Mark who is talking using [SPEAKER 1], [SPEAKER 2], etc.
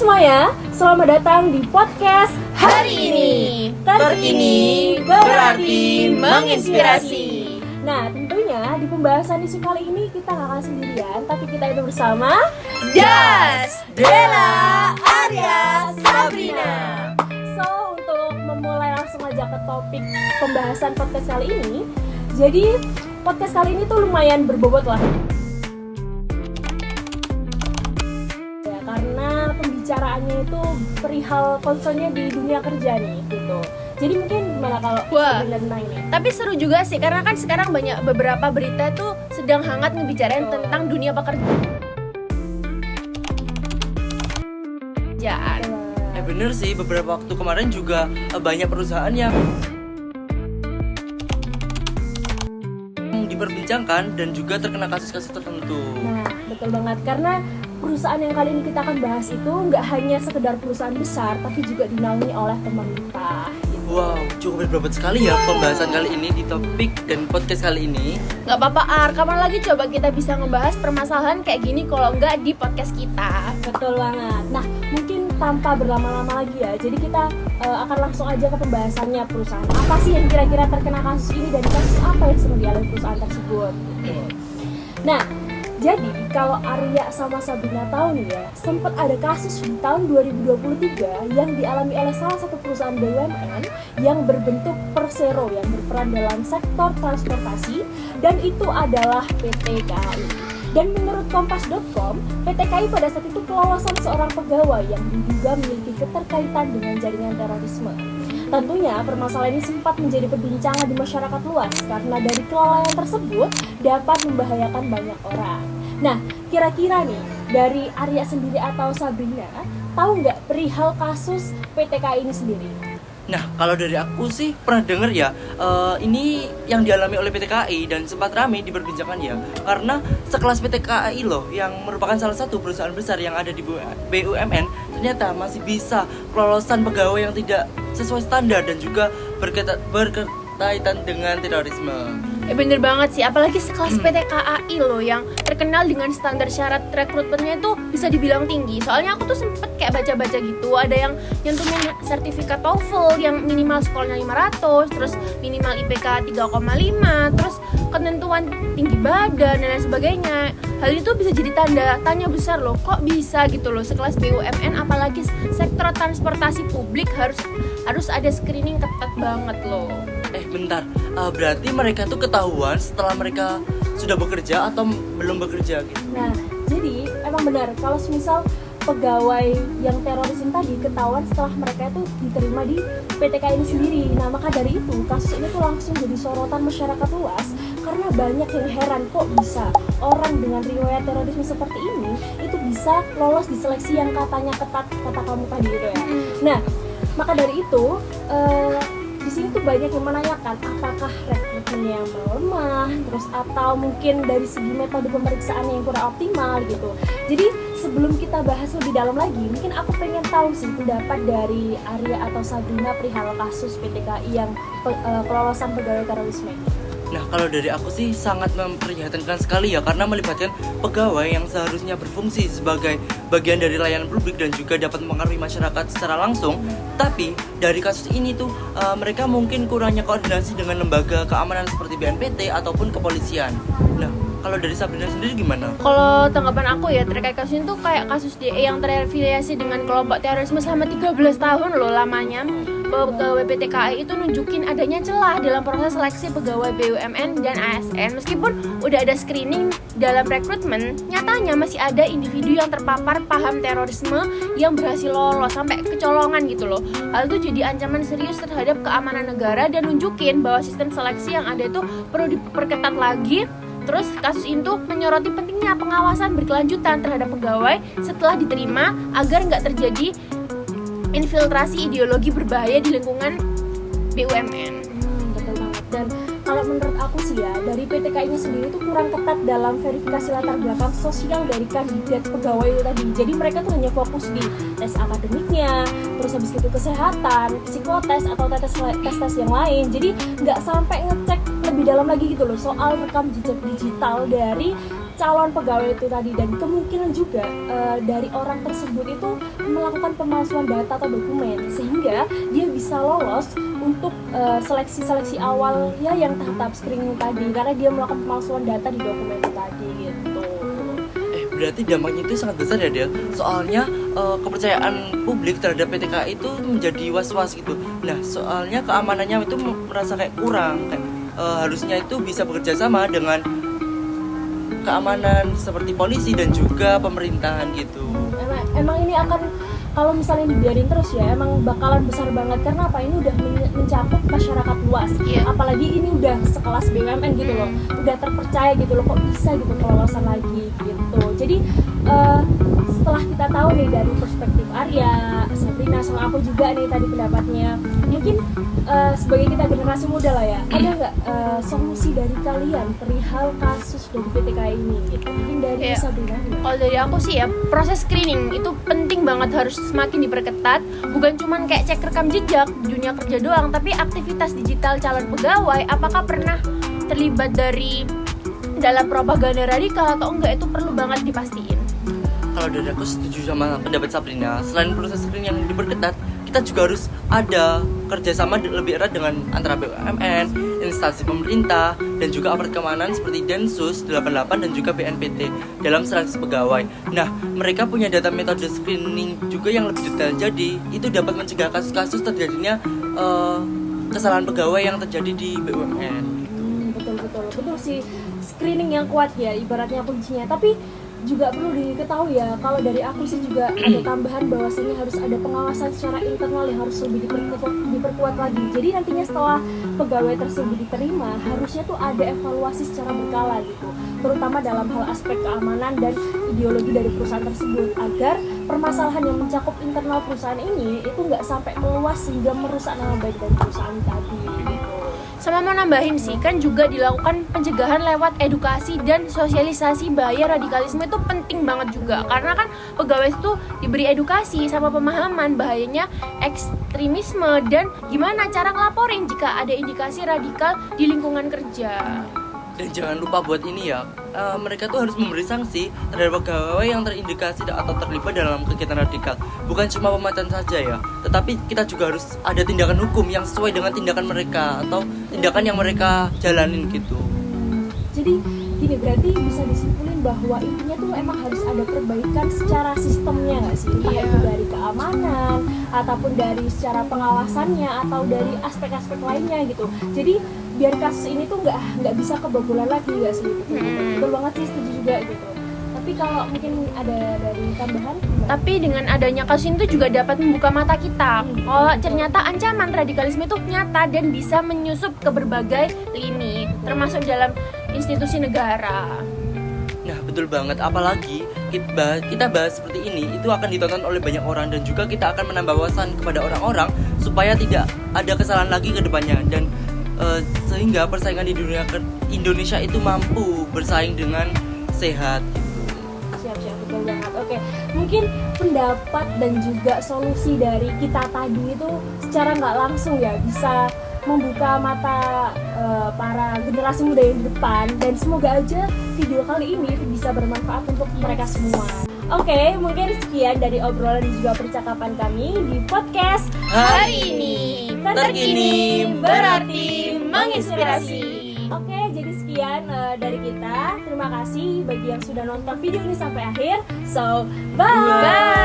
[SPEAKER 1] semuanya, selamat datang di podcast
[SPEAKER 2] Hari ini. Terkini berarti menginspirasi.
[SPEAKER 1] Nah, tentunya di pembahasan isu kali ini kita gak akan sendirian, tapi kita itu bersama
[SPEAKER 2] Das, Dela, Arya, Sabrina.
[SPEAKER 1] So, untuk memulai langsung aja ke topik pembahasan podcast kali ini. Jadi, podcast kali ini tuh lumayan berbobot lah. Ya, karena pembicaraannya itu perihal concernnya di dunia kerja nih, gitu. Jadi mungkin gimana kalau Sabrina tentang ini?
[SPEAKER 2] Tapi seru juga sih, karena kan sekarang banyak beberapa berita tuh sedang hangat ngebicarain tentang dunia pekerjaan.
[SPEAKER 3] Bener sih, beberapa waktu kemarin juga banyak perusahaan yang diperbincangkan dan juga terkena kasus-kasus tertentu.
[SPEAKER 1] Nah, betul banget, karena perusahaan yang kali ini kita akan bahas itu nggak hanya sekedar perusahaan besar, tapi juga dinaungi oleh pemerintah.
[SPEAKER 3] Wow, cukup berbobot sekali ya pembahasan kali ini di topik dan podcast kali ini.
[SPEAKER 2] Gak apa-apa Ar, kapan lagi coba kita bisa ngebahas permasalahan kayak gini kalau nggak di podcast kita.
[SPEAKER 1] Betul banget. Nah, mungkin tanpa berlama-lama lagi ya, jadi kita akan langsung aja ke pembahasannya. Perusahaan apa sih yang kira-kira terkena kasus ini dan kasus apa yang sedang dialami perusahaan tersebut gitu. Nah, jadi kalau Arya sama Sabrina tahu nih ya, sempat ada kasus di tahun 2023 yang dialami oleh salah satu perusahaan BUMN yang berbentuk persero yang berperan dalam sektor transportasi, dan itu adalah PT KAI. Dan menurut Kompas.com, PT KAI pada saat itu kelolosan seorang pegawai yang diduga memiliki keterkaitan dengan jaringan terorisme. Tentunya permasalahan ini sempat menjadi perbincangan di masyarakat luas karena dari kelalaian tersebut dapat membahayakan banyak orang. Nah, kira-kira nih dari Arya sendiri atau Sabrina tahu nggak perihal kasus PT KAI ini sendiri?
[SPEAKER 3] Nah, kalau dari aku sih pernah dengar ya, ini yang dialami oleh PT KAI dan sempat ramai diperbincangkan ya, karena sekelas PT KAI loh, yang merupakan salah satu perusahaan besar yang ada di BUMN, ternyata masih bisa kelolosan pegawai yang tidak sesuai standar dan juga berkaitan dengan terorisme.
[SPEAKER 2] Bener banget sih, apalagi sekelas PT KAI loh yang terkenal dengan standar syarat rekrutmennya itu bisa dibilang tinggi. Soalnya aku tuh sempet kayak baca-baca gitu, ada yang nyentuhin sertifikat TOEFL yang minimal skornya 500, terus minimal IPK 3,5, terus ketentuan tinggi badan dan lain sebagainya. Hal itu bisa jadi tanda tanya besar loh, kok bisa gitu loh sekelas BUMN, apalagi sektor transportasi publik harus ada screening ketat banget loh.
[SPEAKER 3] Bentar, berarti mereka tuh ketahuan setelah mereka sudah bekerja atau belum bekerja gitu?
[SPEAKER 1] Nah, jadi emang benar kalau semisal pegawai yang teroris ini tadi ketahuan setelah mereka itu diterima di PT KAI ini sendiri. Nah, maka dari itu kasus ini tuh langsung jadi sorotan masyarakat luas karena banyak yang heran kok bisa orang dengan riwayat terorisme seperti ini itu bisa lolos di seleksi yang katanya ketat, kata kamu tadi gitu ya. Nah, maka dari itu di sini tuh banyak yang menanyakan apakah rekrutmennya yang melemah, terus atau mungkin dari segi metode pemeriksaan yang kurang optimal gitu. Jadi sebelum kita bahas lebih dalam lagi, mungkin aku pengen tahu sih pendapat dari Arya atau Sabrina perihal kasus PT KAI yang kelolosan pegawai terorisme.
[SPEAKER 3] Nah, kalau dari aku sih sangat memprihatinkan sekali ya, karena melibatkan pegawai yang seharusnya berfungsi sebagai bagian dari layanan publik dan juga dapat mempengaruhi masyarakat secara langsung. Tapi dari kasus ini tuh mereka mungkin kurangnya koordinasi dengan lembaga keamanan seperti BNPT ataupun kepolisian. Nah, kalau dari Sabrina sendiri gimana?
[SPEAKER 2] Kalau tanggapan aku ya terkait kasus ini tuh kayak kasus DE yang terafiliasi dengan kelompok terorisme selama 13 tahun loh lamanya. Pegawai PT KAI itu nunjukin adanya celah dalam proses seleksi pegawai BUMN dan ASN. Meskipun udah ada screening dalam rekrutmen, nyatanya masih ada individu yang terpapar paham terorisme yang berhasil lolos sampai kecolongan gitu loh. Hal itu jadi ancaman serius terhadap keamanan negara dan nunjukin bahwa sistem seleksi yang ada itu perlu diperketat lagi. Terus kasus itu menyoroti pentingnya pengawasan berkelanjutan terhadap pegawai setelah diterima agar nggak terjadi infiltrasi ideologi berbahaya di lingkungan BUMN.
[SPEAKER 1] Betul banget. Dan kalau menurut aku sih ya, dari PT KAI-nya sendiri itu kurang ketat dalam verifikasi latar belakang sosial dari kandidat pegawai itu tadi. Jadi mereka tuh hanya fokus di tes akademiknya, terus habis itu kesehatan, psikotes atau tes yang lain. Jadi nggak sampai ngecek lebih dalam lagi gitu loh soal rekam jejak digital dari calon pegawai itu tadi, dan kemungkinan juga dari orang tersebut itu melakukan pemalsuan data atau dokumen sehingga dia bisa lolos untuk seleksi awal ya yang tahap screening tadi karena dia melakukan pemalsuan data di dokumen itu tadi gitu.
[SPEAKER 3] Berarti dampaknya itu sangat besar ya Del. Soalnya kepercayaan publik terhadap PT KAI itu menjadi was-was gitu. Nah soalnya keamanannya itu merasa kayak kurang, kayak harusnya itu bisa bekerja sama dengan keamanan seperti polisi dan juga pemerintahan gitu.
[SPEAKER 1] Emang ini akan, kalau misalnya dibiarin terus ya emang bakalan besar banget karena apa, ini udah mencakup masyarakat luas. Apalagi ini udah sekelas BUMN gitu loh, udah terpercaya gitu loh, kok bisa gitu kelolosan lagi gitu. Jadi setelah kita tahu nih dari perspektif Arya, Sabrina sama aku juga nih tadi pendapatnya, mungkin sebagai kita generasi muda lah ya, ada nggak solusi dari kalian perihal kasus dari PT KAI ini gitu? Mungkin dari Sabrina.
[SPEAKER 2] Kalau dari aku sih ya, proses screening itu penting banget, harus semakin diperketat. Bukan cuman kayak cek rekam jejak di dunia kerja doang, tapi aktivitas digital calon pegawai apakah pernah terlibat dalam propaganda radikal atau enggak, itu perlu banget dipastiin.
[SPEAKER 3] Kalau dari aku setuju sama pendapat Sabrina. Selain proses screening yang diperketat, kita juga harus ada kerjasama lebih erat dengan antara BUMN, instansi pemerintah, dan juga aparat keamanan seperti Densus 88 dan juga BNPT dalam seleksi pegawai. Nah, mereka punya data metode screening juga yang lebih detail. Jadi, itu dapat mencegah kasus-kasus terjadinya kesalahan pegawai yang terjadi di BUMN.
[SPEAKER 1] Betul sih, screening yang kuat ya ibaratnya kuncinya. Tapi juga perlu diketahui ya, kalau dari aku sih juga ada tambahan bahwasanya harus ada pengawasan secara internal yang harus lebih diperkuat lagi. Jadi nantinya setelah pegawai tersebut diterima, harusnya tuh ada evaluasi secara berkala gitu, terutama dalam hal aspek keamanan dan ideologi dari perusahaan tersebut, agar permasalahan yang mencakup internal perusahaan ini itu nggak sampai meluas sehingga merusak nama baik dari perusahaan tadi gitu.
[SPEAKER 2] Sama mau nambahin sih, kan juga dilakukan pencegahan lewat edukasi dan sosialisasi bahaya radikalisme, itu penting banget juga. Karena kan pegawai itu diberi edukasi sama pemahaman bahayanya ekstremisme dan gimana cara ngelaporin jika ada indikasi radikal di lingkungan kerja.
[SPEAKER 3] Dan jangan lupa buat ini ya, mereka tuh harus memberi sanksi terhadap pegawai yang terindikasi atau terlibat dalam kegiatan radikal. Bukan cuma pemecatan saja ya, tetapi kita juga harus ada tindakan hukum yang sesuai dengan tindakan mereka atau tindakan yang mereka jalanin gitu.
[SPEAKER 1] Jadi gini, berarti bisa disimpulin bahwa intinya tuh emang harus ada perbaikan secara sistemnya nggak sih? Entah itu dari keamanan, ataupun dari secara pengawasannya, atau dari aspek-aspek lainnya gitu. Jadi biar kasus ini tuh nggak bisa kebobolan lagi nggak sih? Betul banget sih, setuju juga gitu. Tapi kalau mungkin ada dari tambahan?
[SPEAKER 2] Tapi dengan adanya kasus itu juga dapat membuka mata kita kalau ternyata ancaman radikalisme itu nyata dan bisa menyusup ke berbagai lini, termasuk dalam institusi negara.
[SPEAKER 3] Nah betul banget, apalagi kita bahas seperti ini itu akan ditonton oleh banyak orang, dan juga kita akan menambah wawasan kepada orang-orang supaya tidak ada kesalahan lagi ke depannya, dan sehingga persaingan di dunia Indonesia itu mampu bersaing dengan sehat gitu.
[SPEAKER 1] Siap, betul banget. Oke, mungkin pendapat dan juga solusi dari kita tadi itu secara nggak langsung ya bisa membuka mata para generasi muda yang di depan, dan semoga aja video kali ini bisa bermanfaat untuk mereka semua. Oke, mungkin sekian dari obrolan dan juga percakapan kami di podcast
[SPEAKER 2] Hari ini
[SPEAKER 3] terkini
[SPEAKER 2] berarti menginspirasi.
[SPEAKER 1] Oke, jadi sekian dari kita. Terima kasih bagi yang sudah nonton video ini sampai akhir. So, bye!